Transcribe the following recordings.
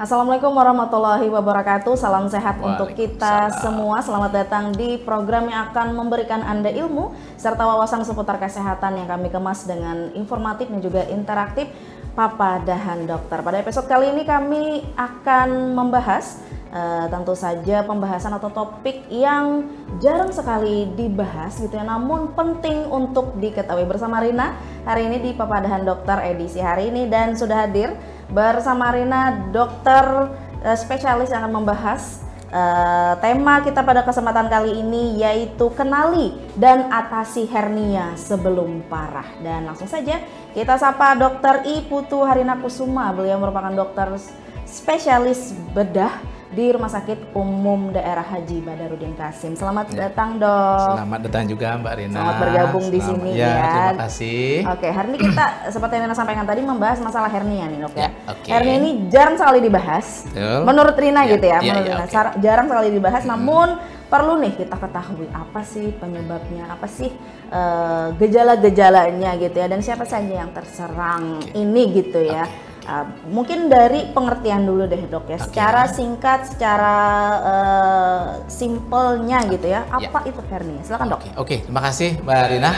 Assalamualaikum warahmatullahi wabarakatuh. Salam sehat untuk kita Waalaikumsalam. semua. Selamat datang di program yang akan memberikan Anda ilmu serta wawasan seputar kesehatan yang kami kemas dengan informatif dan juga interaktif. Papa Dahan Dokter. Pada episode kali ini kami akan membahas tentu saja pembahasan atau topik yang jarang sekali dibahas gitu ya, namun penting untuk diketahui. Bersama Rina hari ini di Papa Dahan Dokter edisi hari ini, dan sudah hadir bersama Rina dokter spesialis yang akan membahas tema kita pada kesempatan kali ini, yaitu kenali dan atasi hernia sebelum parah. Dan langsung saja kita sapa Dr. I Putu Harina Kusuma. Beliau merupakan dokter spesialis bedah di Rumah Sakit Umum Daerah Haji Badarudin Qasim. Selamat datang, Dok. Selamat datang juga Mbak Rina. Selamat bergabung di sini ya. Terima kasih. Oke, hari ini kita seperti yang Rina sampaikan tadi membahas masalah hernia nih, Dok ya. Oke. Hernia ini jarang sekali dibahas. Betul. Menurut Rina gitu ya, menurut ya, Rina. oke. Jarang sekali dibahas, namun perlu nih kita ketahui apa sih penyebabnya, apa sih gejala-gejalanya gitu ya, dan siapa saja yang terserang ini gitu ya. Mungkin dari pengertian dulu deh, Dok ya, secara singkat, secara simpelnya gitu ya, apa itu hernia? Silakan, Dok. Oke, terima kasih Mbak Rina.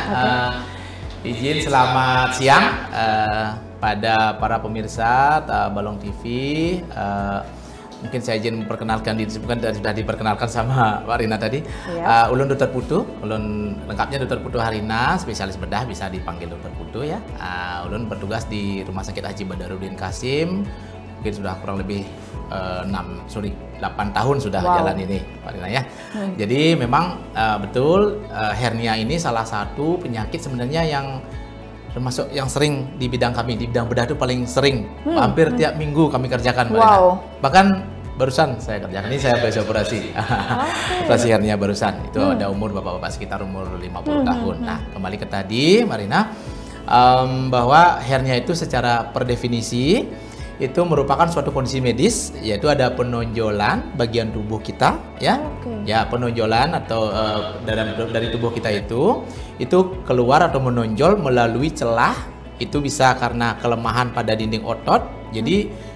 Izin selamat siang pada para pemirsa Balong TV. Mungkin saya izin memperkenalkan diri, bukan sudah diperkenalkan sama Mbak Rina tadi. Ulun Dr. Putu, ulun lengkapnya Dr. Putu Harina, spesialis bedah, bisa dipanggil Dr. Putu ya. Ulun bertugas di Rumah Sakit Haji Badarudin Qasim. Mungkin sudah kurang lebih 8 tahun sudah jalan ini, Mbak Rina ya. Jadi memang betul hernia ini salah satu penyakit sebenarnya yang termasuk yang sering di bidang kami, di bidang bedah itu paling sering, hampir tiap minggu kami kerjakan, Mbak Rina. Bahkan barusan saya kerjakan, ini saya habis operasi, operasi hernia barusan. Itu ada umur bapak-bapak sekitar umur 50 tahun. Nah, kembali ke tadi, Mbak Rina, bahwa hernia itu secara per definisi itu merupakan suatu kondisi medis, yaitu ada penonjolan bagian tubuh kita, ya, ya penonjolan atau dari tubuh kita itu keluar atau menonjol melalui celah. Itu bisa karena kelemahan pada dinding otot. Jadi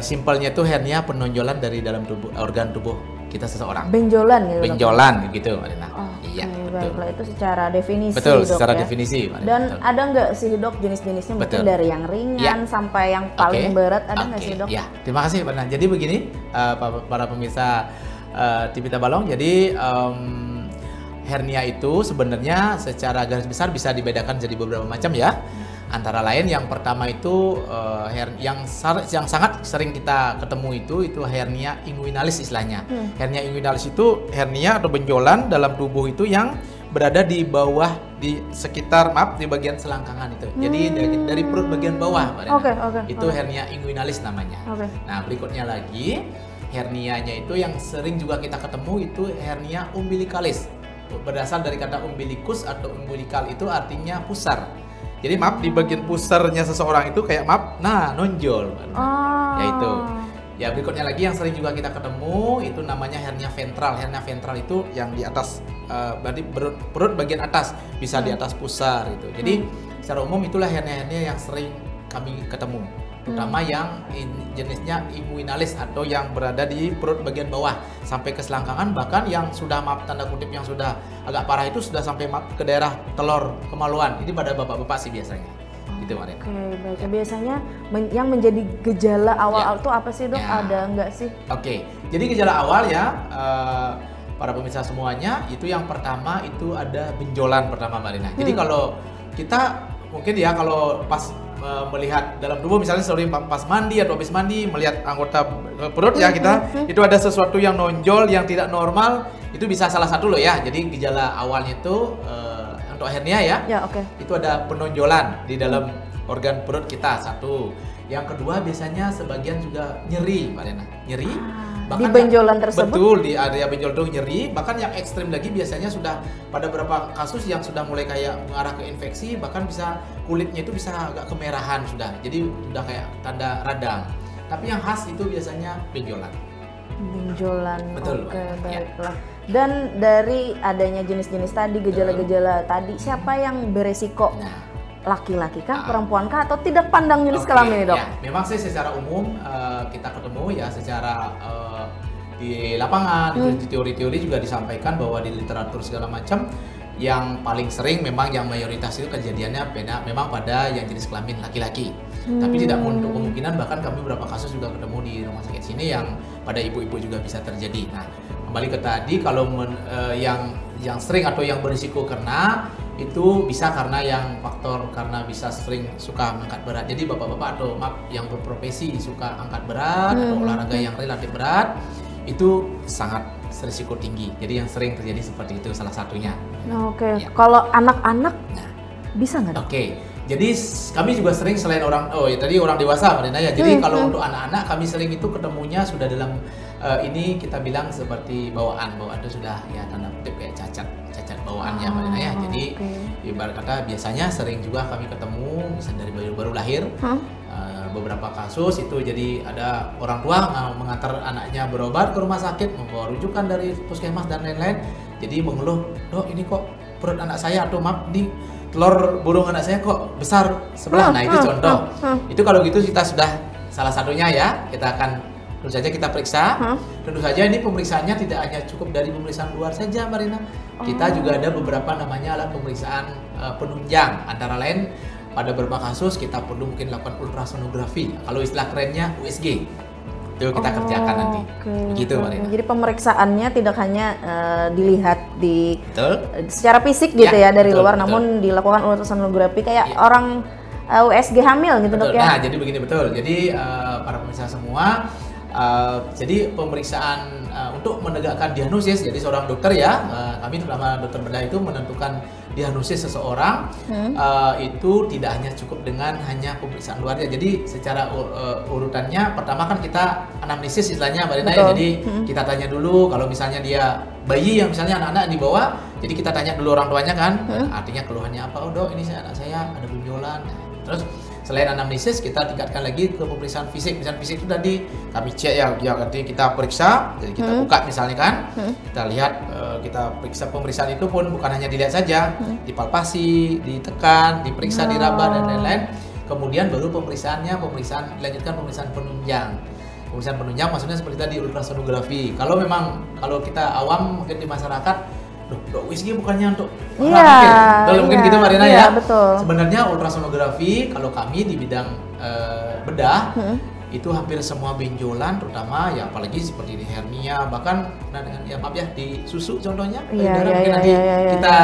simpelnya itu hernia penonjolan dari dalam tubuh, organ tubuh kita seseorang. Benjolan gitu. Benjolan gitu, Mbak Rina. Iya, baiklah, itu secara definisi. Betul, Dok, secara ya? definisi. Dan ada nggak sih, Dok, jenis-jenisnya mungkin dari yang ringan sampai yang paling berat, ada nggak sih, Dok? Ya, terima kasih, Mbak Rina. Jadi begini, para pemirsa TV Balong, jadi hernia itu sebenarnya secara garis besar bisa dibedakan jadi beberapa macam ya. Antara lain yang pertama itu yang sangat sering kita ketemu itu hernia inguinalis istilahnya. Hernia inguinalis itu hernia atau benjolan dalam tubuh itu yang berada di bawah, di sekitar di bagian selangkangan itu. Jadi dari perut bagian bawah, Mbak Rina. Itu hernia inguinalis namanya. Nah, berikutnya lagi hernianya itu yang sering juga kita ketemu itu hernia umbilicalis. Berasal dari kata umbilicus atau umbilical, itu artinya pusar. Jadi di bagian pusarnya seseorang itu kayak nonjol. Yaitu. Ya, berikutnya lagi yang sering juga kita ketemu itu namanya hernia ventral. Hernia ventral itu yang di atas, berarti perut bagian atas, bisa di atas pusar itu. Jadi secara umum itulah hernia-hernia yang sering kami ketemu. Terutama yang jenisnya inguinalis atau yang berada di perut bagian bawah sampai ke selangkangan, bahkan yang sudah tanda kutip yang sudah agak parah itu sudah sampai ke daerah telur kemaluan. Ini pada bapak-bapak sih biasanya. Gitu, Mbak Rina. Oke, baik. Biasanya yang menjadi gejala awal itu apa sih, Dok? Ada nggak sih? Oke, jadi gejala awal ya para pemirsa semuanya, itu yang pertama itu ada benjolan pertama, Mbak Rina. Jadi kalau kita mungkin ya kalau pas melihat dalam tubuh, misalnya pas mandi atau habis mandi melihat anggota perut ya kita, itu ada sesuatu yang nonjol yang tidak normal, itu bisa salah satu loh ya. Jadi gejala awalnya itu untuk hernia ya, itu ada penonjolan di dalam organ perut kita, satu. Yang kedua biasanya sebagian juga nyeri, Mbak Rina, nyeri. Bahkan di benjolan tersebut? Betul, di area benjol itu nyeri. Bahkan yang ekstrim lagi biasanya sudah pada beberapa kasus yang sudah mulai kayak mengarah ke infeksi, bahkan bisa kulitnya itu bisa agak kemerahan sudah. Jadi sudah kayak tanda radang. Tapi yang khas itu biasanya benjolan. Benjolan. Betul. Oke, baiklah. Dan dari adanya jenis-jenis tadi, gejala-gejala tadi, siapa yang beresiko laki-laki kah, perempuan kah, atau tidak pandang jenis kelamin ini, Dok? Ya, memang sih secara umum kita ketemu ya secara di lapangan, di teori-teori juga disampaikan bahwa di literatur segala macam yang paling sering memang yang mayoritas itu kejadiannya memang pada yang jenis kelamin laki-laki. Tapi tidak menutup kemungkinan, bahkan kami beberapa kasus juga ketemu di rumah sakit sini yang pada ibu-ibu juga bisa terjadi. Nah, kembali ke tadi, kalau yang sering atau yang berisiko kena itu bisa karena yang faktor karena bisa sering suka angkat berat. Jadi bapak-bapak atau yang berprofesi suka angkat berat atau olahraga yang relatif berat itu sangat risiko tinggi. Jadi yang sering terjadi seperti itu salah satunya. Oke. Ya. Kalau anak-anak bisa nggak? Oke. Jadi kami juga sering selain tadi orang dewasa, Mbak Rina ya. Jadi kalau untuk anak-anak kami sering itu ketemunya sudah dalam ini kita bilang seperti bawaan itu sudah ya tanda kutip kayak cacat bawaannya, Mbak Rina ya. Jadi ibarat kata biasanya sering juga kami ketemu misalnya dari baru lahir. Beberapa kasus itu jadi ada orang tua mengantar anaknya berobat ke rumah sakit, membawa rujukan dari puskesmas dan lain-lain. Jadi mengeluh, "Dok, ini kok perut anak saya atau ini telur burung anak saya kok besar sebelah." Nah, itu contoh. Itu kalau gitu kita sudah salah satunya ya, kita akan tentu saja kita periksa. Tentu saja ini pemeriksaannya tidak hanya cukup dari pemeriksaan luar saja, Mbak Rina. Kita juga ada beberapa namanya alat pemeriksaan penunjang, antara lain pada beberapa kasus kita perlu mungkin lakukan ultrasonografi. Kalau istilah kerennya USG. Itu kita kerjakan nanti. Begitu, Mbak Rina. Jadi pemeriksaannya tidak hanya dilihat secara fisik gitu ya dari luar, namun dilakukan ultrasonografi kayak orang USG hamil gitu, Dok ya. Nah, jadi begini betul. Jadi para pemirsa semua, jadi pemeriksaan untuk menegakkan diagnosis, jadi seorang dokter ya, kami terutama dokter bedah itu menentukan diagnosis seseorang itu tidak hanya cukup dengan hanya pemeriksaan luarnya. Jadi secara urutannya pertama kan kita anamnesis istilahnya, Mbak Rina ya. Jadi kita tanya dulu kalau misalnya dia bayi yang misalnya anak-anak di bawah, jadi kita tanya dulu orang tuanya kan, artinya keluhannya apa? "Oh, Dok, ini anak saya ada benjolan." Terus selain anamnesis kita tingkatkan lagi ke pemeriksaan fisik. Pemeriksaan fisik itu tadi kami cek ya nanti kita periksa, jadi kita buka misalnya kan, kita lihat, kita periksa. Pemeriksaan itu pun bukan hanya dilihat saja, dipalpasi, ditekan, diperiksa, diraba dan lain-lain. Kemudian baru dilanjutkan pemeriksaan penunjang. Pemeriksaan penunjang maksudnya seperti tadi ultrasonografi. Kalau kita awam mungkin di masyarakat, "Dok, USG bukannya untuk mungkin gitu, Mbak Rina ya. Betul. Sebenarnya ultrasonografi kalau kami di bidang bedah itu hampir semua benjolan, terutama ya apalagi seperti di hernia, bahkan di susu contohnya. Kita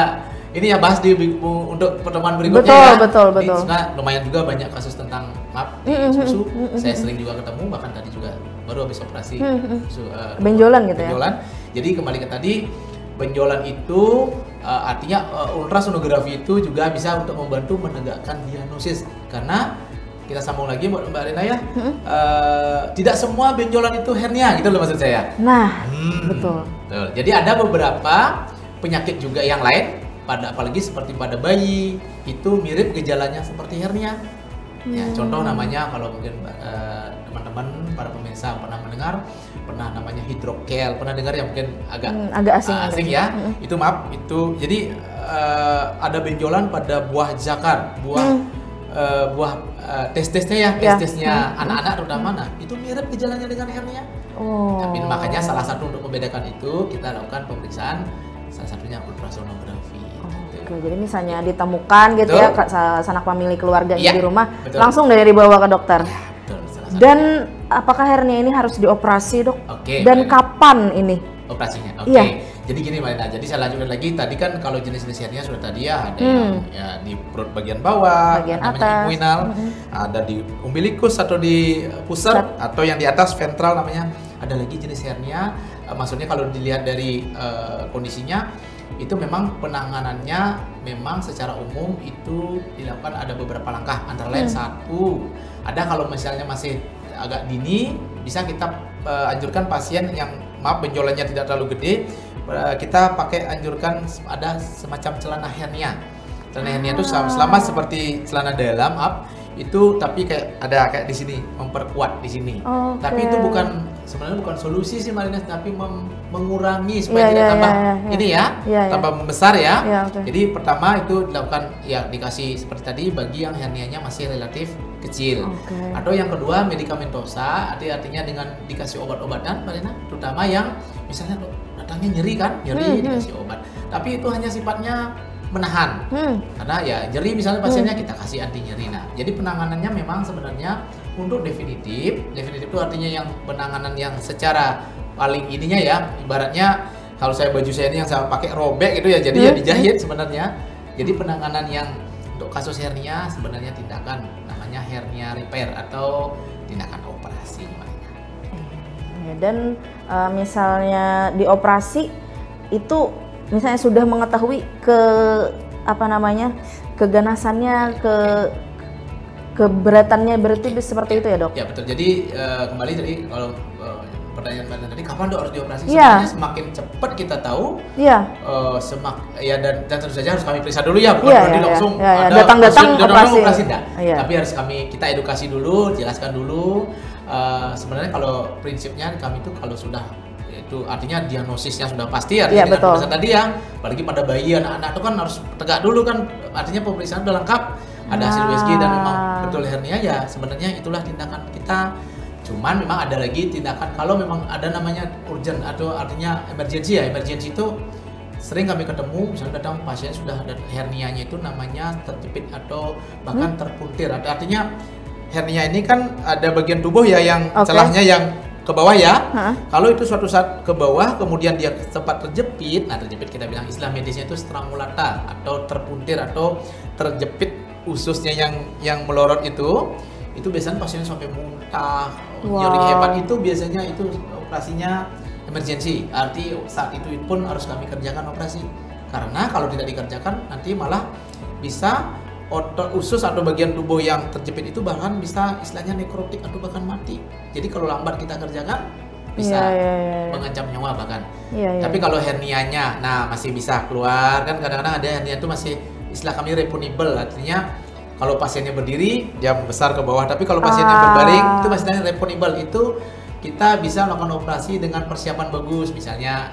ini ya bahas untuk pertemuan berikutnya. Betul. Lumayan juga banyak kasus tentang di susu. Saya sering juga ketemu, bahkan tadi juga baru habis operasi benjolan gitu ya. Jadi kembali ke tadi, benjolan itu artinya ultrasonografi itu juga bisa untuk membantu menegakkan diagnosis, karena kita sambung lagi Mbak Rina ya, tidak semua benjolan itu hernia gitu loh maksud saya. Nah, betul. Jadi ada beberapa penyakit juga yang lain, apalagi seperti pada bayi itu mirip gejalanya seperti hernia. Ya, contoh namanya kalau mungkin teman-teman para pemirsa pernah namanya hidrokel, pernah dengar ya, mungkin agak asing ya. Itu jadi ada benjolan pada buah zakar, buah testisnya anak-anak terutama. Nah, itu mirip gejalanya dengan hernia. Tapi makanya salah satu untuk membedakan itu kita lakukan pemeriksaan, salah satunya ultrasonografi. Oke, jadi misalnya ditemukan gitu ya sanak famili keluarganya di rumah, langsung dari dibawa ke dokter. Dan apakah hernia ini harus dioperasi, Dok? Dan kapan ini operasinya? Jadi gini, Mbak Rina, jadi saya lanjutkan lagi. Tadi kan kalau jenis-jenis hernia sudah tadi ya, ada yang ya di perut bagian bawah, bagian namanya inguinal, ada di umbilikus atau di pusat, atau yang di atas ventral namanya. Ada lagi jenis hernia, maksudnya kalau dilihat dari kondisinya, itu memang penanganannya memang secara umum itu dilakukan ada beberapa langkah, antara lain satu, ada kalau misalnya masih agak dini, bisa kita anjurkan pasien yang benjolannya tidak terlalu gede, kita anjurkan ada semacam celana hernia. Celana hernia itu selama seperti celana dalam itu, tapi kayak di sini memperkuat di sini. Tapi itu bukan sebenarnya bukan solusi sih Marina, tapi mengurangi supaya tidak tambah ini ya, tambah membesar ya. Okay. Jadi pertama itu dilakukan ya dikasih seperti tadi bagi yang hernianya masih relatif kecil. Atau yang kedua medikamentosa, artinya dengan dikasih obat-obatan Marina, terutama yang misalnya datangnya nyeri kan, dikasih obat. Tapi itu hanya sifatnya menahan. Karena ya nyeri misalnya pasiennya kita kasih anti nyeri. Nah, jadi penanganannya memang sebenarnya untuk definitif itu artinya yang penanganan yang secara paling ininya ya, ibaratnya kalau saya baju saya ini yang saya pakai robek gitu ya, jadi ya dijahit sebenarnya. Jadi penanganan yang untuk kasus hernia sebenarnya tindakan namanya hernia repair atau tindakan operasi. Dan misalnya di operasi itu misalnya sudah mengetahui keganasannya, keberatannya, berarti seperti itu ya dok? Ya betul. Jadi kembali tadi kalau pertanyaan tadi kapan dok harus dioperasi? Sebenarnya semakin cepat kita tahu, dan tentu saja harus kami periksa dulu ya, bukan berarti langsung datang-datang operasi. Tapi harus kita edukasi dulu, jelaskan dulu. Sebenarnya kalau prinsipnya kami itu kalau sudah itu artinya diagnosisnya sudah pasti, artinya dengan pemeriksaan tadi ya, apalagi pada bayi, anak-anak itu kan harus tegak dulu kan, artinya pemeriksaan sudah lengkap, ada hasil USG dan memang betul hernia ya, sebenarnya itulah tindakan kita. Cuman memang ada lagi tindakan kalau memang ada namanya urgent atau artinya emergency ya, emergency itu sering kami ketemu, misalnya datang pasien sudah ada hernianya itu namanya terjepit atau bahkan terpuntir, artinya hernia ini kan ada bagian tubuh ya yang celahnya yang ke bawah ya. Kalau itu suatu saat ke bawah kemudian dia sempat terjepit, nah terjepit kita bilang istilah medisnya itu strangulata atau terpuntir atau terjepit ususnya yang melorot itu biasanya pasiennya sampai muntah, nyeri hebat, itu biasanya itu operasinya emergency. Arti saat itu pun harus kami kerjakan operasi. Karena kalau tidak dikerjakan nanti malah bisa otot usus atau bagian tubuh yang terjepit itu bahkan bisa istilahnya nekrotik atau bahkan mati. Jadi kalau lambat kita kerjakan bisa mengancam nyawa bahkan. Tapi kalau hernianya, nah masih bisa keluar kan, kadang-kadang ada hernia itu masih istilah kami repunibel, artinya kalau pasiennya berdiri dia besar ke bawah, tapi kalau pasiennya berbaring itu masih repunibel, itu kita bisa melakukan operasi dengan persiapan bagus, misalnya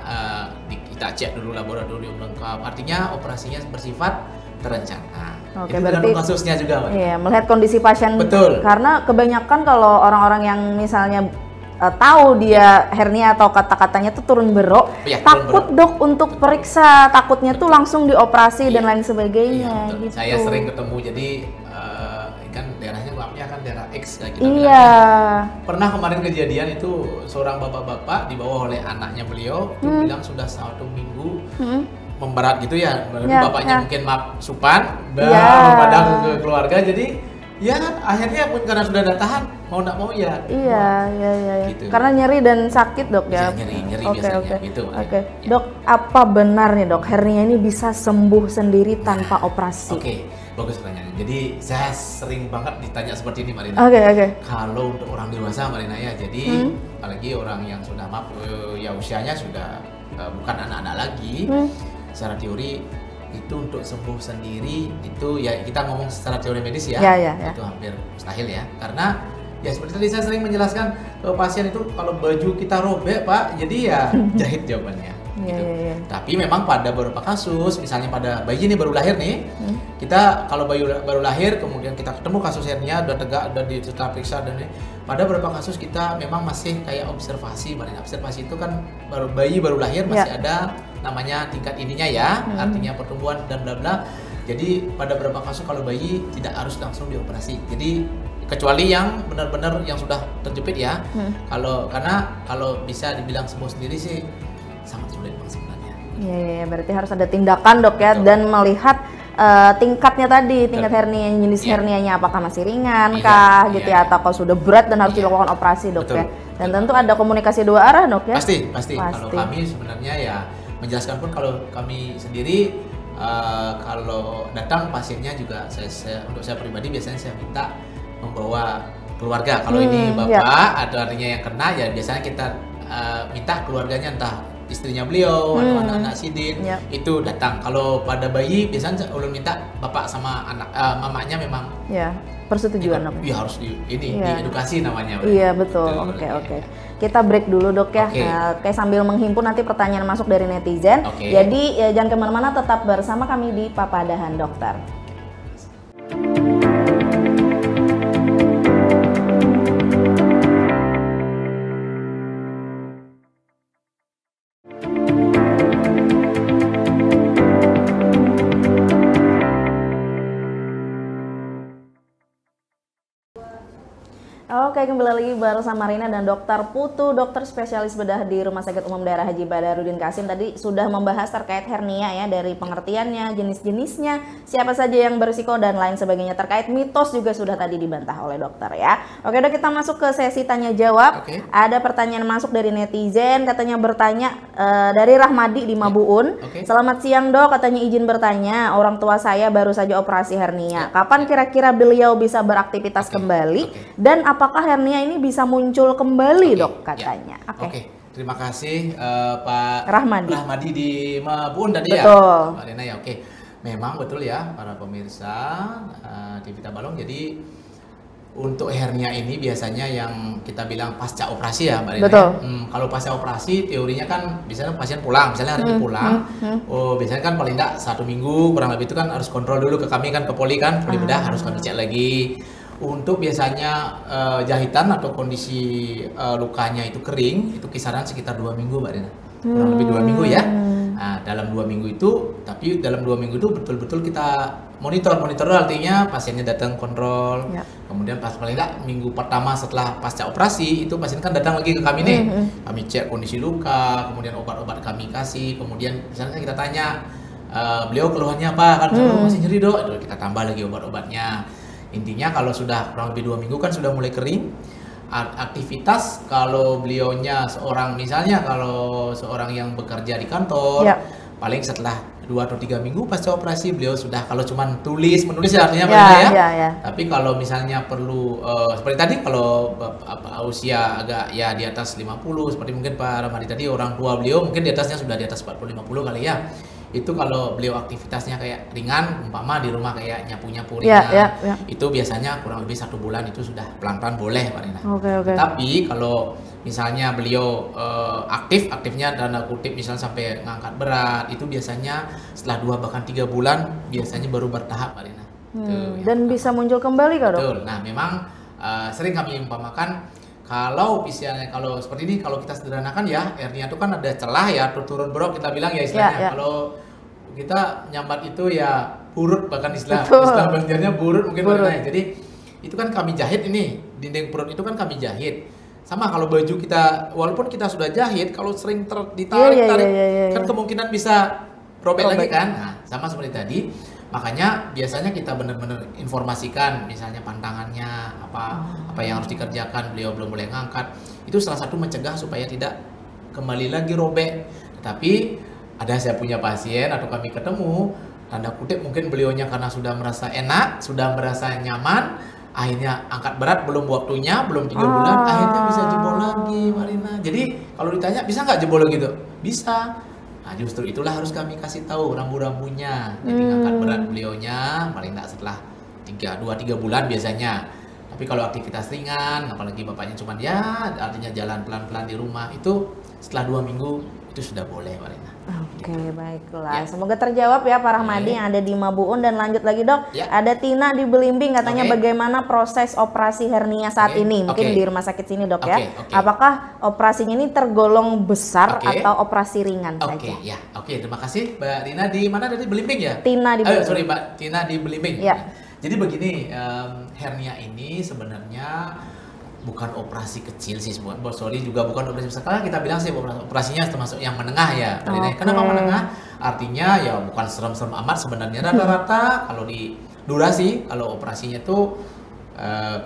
kita cek dulu laboratorium lengkap, artinya operasinya bersifat terencana. Oke, berarti kasusnya juga. Iya, melihat kondisi pasien. Betul. Karena kebanyakan kalau orang-orang yang misalnya tahu dia hernia atau kata-katanya tuh turun berok, takut dok untuk periksa, takutnya tuh langsung dioperasi dan lain sebagainya. Gitu. Saya sering ketemu, jadi kan daerahnya maafnya kan daerah X kayak gitu. Pernah kemarin kejadian itu seorang bapak-bapak dibawa oleh anaknya beliau, itu bilang sudah 1 minggu. Memberat gitu ya, bapaknya mungkin supan, membadak ke keluarga, jadi ya akhirnya pun karena sudah ada tahan, mau nggak mau ya. Gitu. Karena nyeri dan sakit dok ya. Nyeri biasanya gitu. Dok, apa benar nih dok hernia ini bisa sembuh sendiri tanpa operasi? Bagus pertanyaannya. Jadi saya sering banget ditanya seperti ini Marina. Kalau untuk orang dewasa Marina ya, jadi apalagi orang yang sudah ya usianya sudah bukan anak-anak lagi. Secara teori itu untuk sembuh sendiri itu ya, kita ngomong secara teori medis ya, itu hampir mustahil ya, karena ya seperti tadi saya sering menjelaskan ke pasien itu kalau baju kita robek Pak, jadi ya jahit jawabannya. Tapi memang pada beberapa kasus, misalnya pada bayi ini baru lahir nih, kita kalau bayi baru lahir kemudian kita ketemu kasus hernia udah tegak, udah setelah periksa dan pada beberapa kasus kita memang masih kayak observasi. Observasi itu kan bayi baru lahir masih ada namanya tingkat ininya ya, artinya pertumbuhan dan bla bla. Jadi pada beberapa kasus kalau bayi tidak harus langsung dioperasi. Jadi kecuali yang benar-benar yang sudah terjepit ya. Karena kalau bisa dibilang sembuh sendiri sih sangat sulit Bang sebenarnya. Berarti harus ada tindakan dok ya. Dan melihat tingkatnya tadi, tingkat hernia, jenis hernianya apakah masih ringan kah gitu ya, atau kalau sudah berat dan harus dilakukan operasi dok ya. Dan tentu ada komunikasi 2 arah dok ya. Pasti. Kalau kami sebenarnya ya menjelaskan pun kalau kami sendiri kalau datang pasiennya juga untuk saya pribadi biasanya saya minta membawa keluarga. Kalau ini bapak atau artinya yang kena ya biasanya kita minta keluarganya, entah istrinya beliau atau anak-anak sidin itu datang. Kalau pada bayi biasanya ulun minta bapak sama anak mamanya memang persetujuan ya harus diedukasi namanya. Betul. Oke. kita break dulu dok ya. Oke. Kayak sambil menghimpun nanti pertanyaan masuk dari netizen. Oke. Jadi ya, jangan kemana-mana, tetap bersama kami di Papadahan Dokter. Oke, kembali lagi bersama Rina dan Dokter Putu, dokter spesialis bedah di Rumah Sakit Umum Daerah Haji Badarudin Qasim. Tadi sudah membahas terkait hernia ya, dari pengertiannya, jenis-jenisnya, siapa saja yang berisiko dan lain sebagainya. Terkait mitos juga sudah tadi dibantah oleh dokter ya. Oke dok, kita masuk ke sesi tanya jawab. Oke. Ada pertanyaan masuk dari netizen, katanya bertanya dari Rahmadi di Mabuun. Oke. Selamat siang dok, katanya izin bertanya, orang tua saya baru saja operasi hernia. Kapan kira-kira beliau bisa beraktivitas kembali? Dan apakah hernia ini bisa muncul kembali dok katanya? Oke. Terima kasih Pak Rahmadi di Mabuun tadi ya. Betul. Mbak Rina ya. Oke. Memang betul ya para pemirsa TV Tabalong. Jadi untuk hernia ini biasanya yang kita bilang pasca operasi ya Mbak Rina. Betul. Kalau pasca operasi teorinya kan biasanya pasien pulang, misalnya hari ini pulang. Oh, biasanya kan paling enggak 1 minggu kurang lebih itu kan harus kontrol dulu ke kami kan, ke poli kan, poli bedah harus kami cek lagi. Untuk biasanya jahitan atau kondisi lukanya itu kering, itu kisaran sekitar 2 minggu Mbak Rina. Kurang lebih 2 minggu ya. Nah, dalam 2 minggu itu, tapi dalam 2 minggu itu betul-betul kita monitor artinya pasiennya datang kontrol. Kemudian pas paling enggak minggu pertama setelah pasca operasi itu pasien kan datang lagi ke kami nih. Kami cek kondisi luka, kemudian obat-obat kami kasih, kemudian misalnya kita tanya beliau keluhannya apa kan, masih nyeri dok, itu kita tambah lagi obat-obatnya. Intinya kalau sudah kurang lebih 2 minggu kan sudah mulai kering. Aktivitas kalau beliaunya misalnya kalau seorang yang bekerja di kantor, paling setelah 2 atau 3 minggu pasca operasi beliau sudah, kalau cuma menulis ya artinya Tapi kalau misalnya perlu seperti tadi kalau usia agak ya di atas 50 seperti mungkin Pak Rahmadi tadi, orang tua beliau mungkin di atasnya sudah di atas 40-50 kali ya. Itu kalau beliau aktivitasnya kayak ringan, umpama di rumah kayak nyapu-nyapu ringan, itu biasanya kurang lebih 1 bulan itu sudah pelan-pelan boleh Pak Rina. Tapi kalau misalnya beliau aktifnya tanda kutip misalnya sampai ngangkat berat, itu biasanya setelah 2 bahkan 3 bulan biasanya baru bertahap Pak Rina. Dan bisa muncul kembali kah dok? Betul. Nah memang sering kami umpamakan kalau misalnya kalau seperti ini, kalau kita sederhanakan ya, hernia itu kan ada celah ya, turun berok kita bilang ya istilahnya. Kalau kita nyambat itu ya burut, bahkan istilah banjarnya burut mungkin ya. Jadi itu kan kami jahit ini, dinding perut itu kan kami jahit. Sama kalau baju kita, walaupun kita sudah jahit, kalau sering ditarik kan kemungkinan bisa robek lagi kan. Nah, sama seperti tadi. Makanya biasanya kita benar-benar informasikan misalnya pantangannya apa yang harus dikerjakan, beliau belum boleh ngangkat. Itu salah satu mencegah supaya tidak kembali lagi robek. Tetapi ada saya punya pasien atau kami ketemu, tanda kutip mungkin beliaunya karena sudah merasa enak, sudah merasa nyaman, akhirnya angkat berat belum waktunya, belum 3 bulan, akhirnya bisa jebol lagi Marina. Jadi kalau ditanya bisa nggak jebol gitu? Bisa. Nah justru itulah harus kami kasih tahu rambu-rambunya. Jadi ngangkat berat beliaunya paling nggak setelah 2-3 bulan biasanya. Tapi kalau aktivitas ringan, apalagi bapaknya cuma ya artinya jalan pelan-pelan di rumah, itu setelah 2 minggu itu sudah boleh Marina. Oke, baiklah. Semoga terjawab ya Pak Rahmadi yang ada di Mabuun. Dan lanjut lagi dok, ada Tina di Belimbing katanya bagaimana proses operasi hernia saat ini, mungkin di rumah sakit sini dok ya. Apakah operasinya ini tergolong besar atau operasi ringan saja? Terima kasih Mbak Tina di mana tadi, Belimbing ya? Tina di Belimbing. Sorry Mbak Tina di Belimbing. Jadi begini, hernia ini sebenarnya bukan operasi kecil sih, juga bukan operasi besar. Karena kita bilang sih operasinya termasuk yang menengah ya. Kenapa menengah? Artinya ya bukan serem-serem amat sebenarnya. Rata-rata kalau di durasi, kalau operasinya itu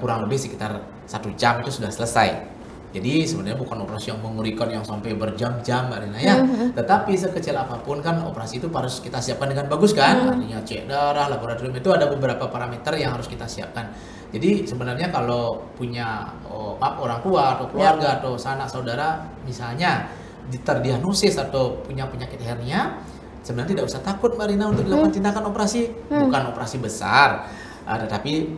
kurang lebih sekitar 1 jam itu sudah selesai. Jadi sebenarnya bukan operasi yang mengerikan yang sampai berjam-jam Mbak Rina ya. Tetapi sekecil apapun kan operasi itu harus kita siapkan dengan bagus kan. Artinya cek darah, laboratorium itu ada beberapa parameter yang harus kita siapkan. Jadi sebenarnya kalau punya orang tua atau keluarga atau sanak saudara misalnya terdiagnosis atau punya penyakit hernia, sebenarnya tidak usah takut Mbak Rina untuk dilakukan tindakan operasi. Bukan operasi besar, tetapi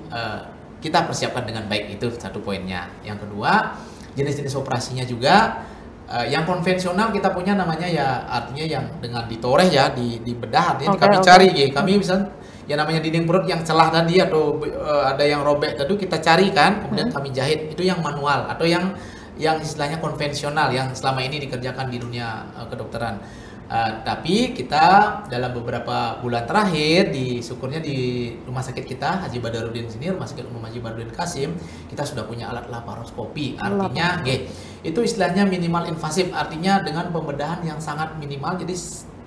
kita persiapkan dengan baik, itu satu poinnya. Yang kedua, jenis-jenis operasinya juga. Yang konvensional kita punya namanya ya artinya yang dengan ditoreh ya di bedah artinya kami cari ya kami bisa ya namanya dinding perut yang celah tadi atau ada yang robek tadi kita cari kan kemudian kami jahit itu yang manual atau yang istilahnya konvensional yang selama ini dikerjakan di dunia kedokteran. Tapi kita dalam beberapa bulan terakhir syukurnya di rumah sakit kita Haji Badarudin sini, Rumah Sakit Umum Haji Badarudin Kasim, kita sudah punya alat laparoskopi. Artinya itu istilahnya minimal invasif, artinya dengan pembedahan yang sangat minimal, jadi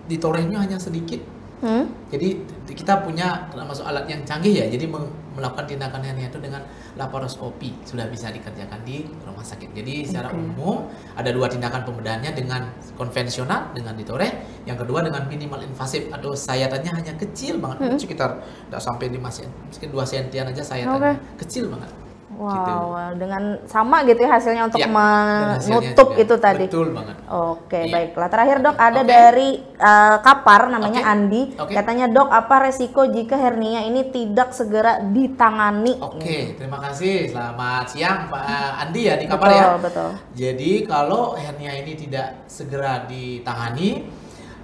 ditorehnya hanya sedikit. Jadi kita punya termasuk alat yang canggih ya, jadi melakukan tindakan hernia itu dengan laparoskopi sudah bisa dikerjakan di rumah sakit. Jadi secara umum ada dua tindakan pembedahannya, dengan konvensional dengan ditoreh, yang kedua dengan minimal invasif atau sayatannya hanya kecil banget, sekitar tidak sampai 5 cm, mungkin 2 cm aja sayatannya, kecil banget. Wow, gitu. Dengan sama gitu ya hasilnya untuk menutup itu tadi. Betul banget. Oke, baiklah. Terakhir dok, ada dari Kapar namanya Andi. Katanya dok, apa resiko jika hernia ini tidak segera ditangani? Terima kasih. Selamat siang Pak Andi ya di Kapar ya. Betul. Jadi kalau hernia ini tidak segera ditangani,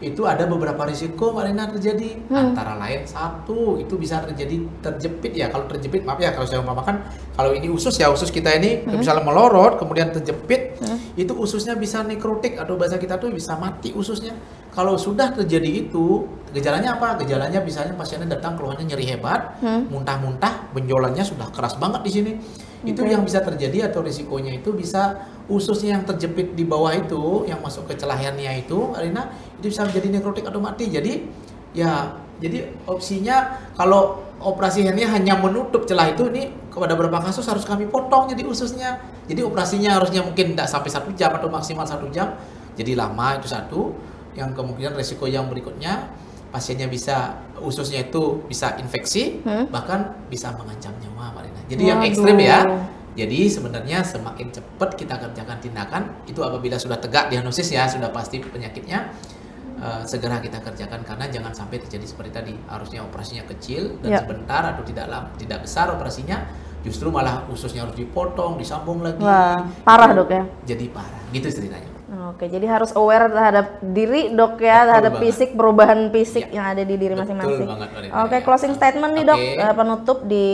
itu ada beberapa risiko Mbak Rina terjadi. Antara lain satu, itu bisa terjepit ya. Kalau terjepit, maaf ya kalau saya umpamakan, kalau ini usus ya, usus kita ini misalnya melorot kemudian terjepit, itu ususnya bisa nekrotik atau bahasa kita tuh bisa mati ususnya. Kalau sudah terjadi itu, gejalanya apa? Gejalanya misalnya pasiennya datang keluhannya nyeri hebat, muntah-muntah, benjolannya sudah keras banget di sini. Itu yang bisa terjadi atau risikonya itu bisa ususnya yang terjepit di bawah itu, yang masuk ke celah hernia itu, Arina, itu bisa menjadi nekrotik atau mati. Jadi opsinya kalau operasi hernia hanya menutup celah itu, ini kepada beberapa kasus harus kami potong jadi ususnya. Jadi operasinya harusnya mungkin tidak sampai 1 jam atau maksimal 1 jam. Jadi lama, itu satu. Yang kemungkinan risiko yang berikutnya, pasiennya ususnya itu bisa infeksi, bahkan bisa mengancam nyawa, Marina. Jadi yang ekstrim ya. Jadi sebenarnya semakin cepat kita kerjakan tindakan itu apabila sudah tegak diagnosis ya, sudah pasti penyakitnya, segera kita kerjakan, karena jangan sampai terjadi seperti tadi. Harusnya operasinya kecil dan sebentar atau tidak besar operasinya, justru malah ususnya harus dipotong, disambung lagi. Wah, parah dok ya. Jadi parah, gitu ceritanya. Oke, jadi harus aware terhadap diri dok ya, terhadap fisik, perubahan fisik yang ada di diri masing-masing. Oke, closing statement nih dok, penutup di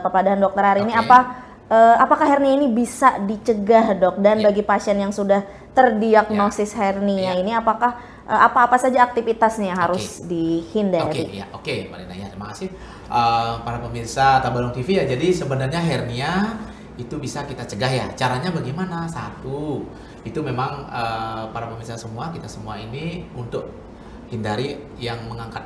Papadahan Dokter hari ini, apakah hernia ini bisa dicegah dok? Dan bagi pasien yang sudah terdiagnosis hernia ini, apakah apa saja aktivitasnya yang harus dihindari? Mbak Rina ya, terima kasih para pemirsa Tabalong TV ya. Jadi sebenarnya hernia itu bisa kita cegah ya. Caranya bagaimana? Satu, itu memang para pemirsa semua, kita semua ini untuk hindari yang mengangkat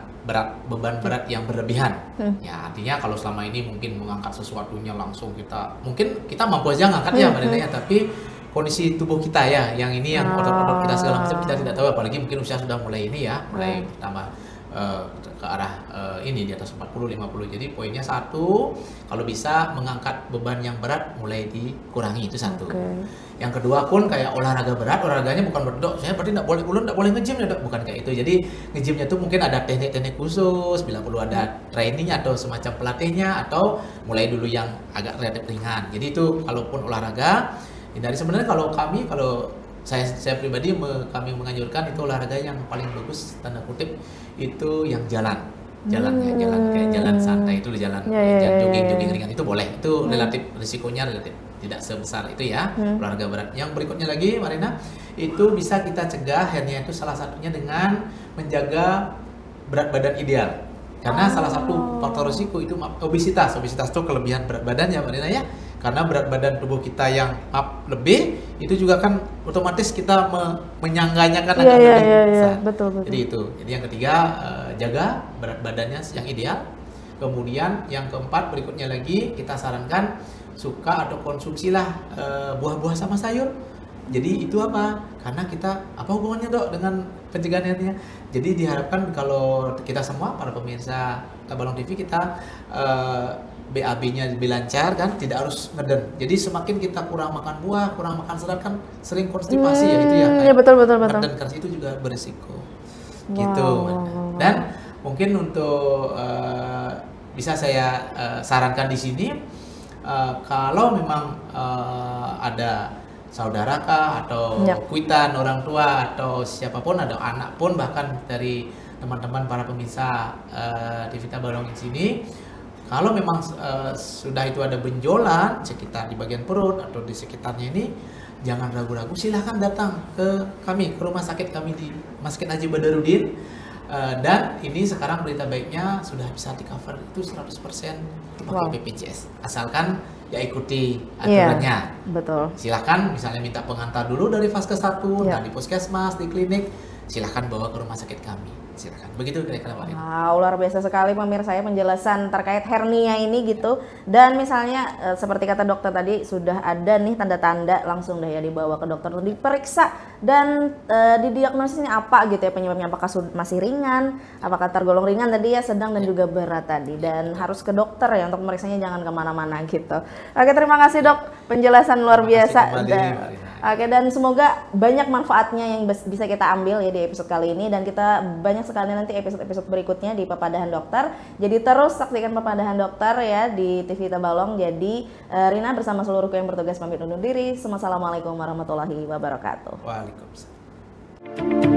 beban berat yang berlebihan. Ya, artinya kalau selama ini mungkin mengangkat sesuatunya langsung mungkin kita mampu aja ngangkat ya Mbak Rina ya, tapi kondisi tubuh kita ya, yang ini yang otot-otot kita segala macam kita tidak tahu, apalagi mungkin usia sudah mulai ini ya, mulai bertambah ke arah ini di atas 40-50. Jadi poinnya satu, kalau bisa mengangkat beban yang berat mulai dikurangi, itu satu. Yang kedua pun kayak olahraga berat, olahraganya bukan berdok, saya berarti tidak boleh nge-gym ya dok, bukan kayak itu. Jadi nge-gymnya tuh mungkin ada teknik-teknik khusus, bila perlu ada training atau semacam pelatihnya, atau mulai dulu yang agak relatif ringan. Jadi itu kalaupun olahraga, hindari. Sebenarnya kalau saya pribadi kami menganjurkan itu olahraga yang paling bagus tanda kutip itu yang jalan kayak jalan santai, itu jalan jogging ringan, itu boleh, itu relatif risikonya relatif tidak sebesar itu ya. Olahraga berat yang berikutnya lagi Marina, itu bisa kita cegah hernia itu salah satunya dengan menjaga berat badan ideal, karena salah satu faktor risiko itu obesitas itu kelebihan berat badan ya Marina ya. Karena berat badan tubuh kita yang lebih, itu juga kan otomatis kita menyangganya kan agak lebih besar. Betul. Jadi itu. Jadi yang ketiga, jaga berat badannya yang ideal. Kemudian yang keempat berikutnya lagi, kita sarankan suka atau konsumsilah buah-buah sama sayur. Jadi itu apa? Karena kita, apa hubungannya dok dengan pencegahan hernia? Jadi diharapkan kalau kita semua, para pemirsa Tabalong TV, kita BAB-nya lebih lancar kan, tidak harus ngeden. Jadi semakin kita kurang makan buah, kurang makan serat kan sering konstipasi ya itu ya. Iya betul. Dan keras itu juga berisiko. Gitu. Dan mungkin untuk bisa saya sarankan di sini, kalau memang ada saudara kah, atau kuitan orang tua, atau siapapun, ada anak pun, bahkan dari teman-teman para pemirsa Tivita Balong di sini, kalau memang sudah itu ada benjolan sekitar di bagian perut atau di sekitarnya ini, jangan ragu-ragu, silahkan datang ke kami, ke rumah sakit kami di Rumah Sakit Haji Badarudin. Dan ini sekarang berita baiknya sudah bisa di cover itu 100% pakai BPJS, asalkan ya ikuti aturannya. Betul. Silahkan misalnya minta pengantar dulu dari Vaskes 1, dan di puskesmas, di klinik, silahkan bawa ke rumah sakit kami. Silakan. Begitu kira-kira Pak. Wow, luar biasa sekali pemirsa ya penjelasan terkait hernia ini gitu. Dan misalnya seperti kata dokter tadi, sudah ada nih tanda-tanda, langsung deh ya dibawa ke dokter untuk diperiksa dan didiagnosisnya apa gitu ya penyebabnya, apakah masih ringan, apakah tergolong ringan tadi ya, sedang dan juga berat tadi, dan harus ke dokter ya untuk memeriksanya, jangan kemana-mana gitu. Oke, terima kasih dok, penjelasan luar biasa. Dan semoga banyak manfaatnya yang bisa kita ambil ya di episode kali ini, dan kita banyak sekali nanti episode-episode berikutnya di Papadahan Dokter. Jadi terus saksikan Papadahan Dokter ya di Tivita Balong. Jadi Rina bersama seluruh kru yang bertugas pamit undur diri. Assalamualaikum warahmatullahi wabarakatuh. Waalaikumsalam.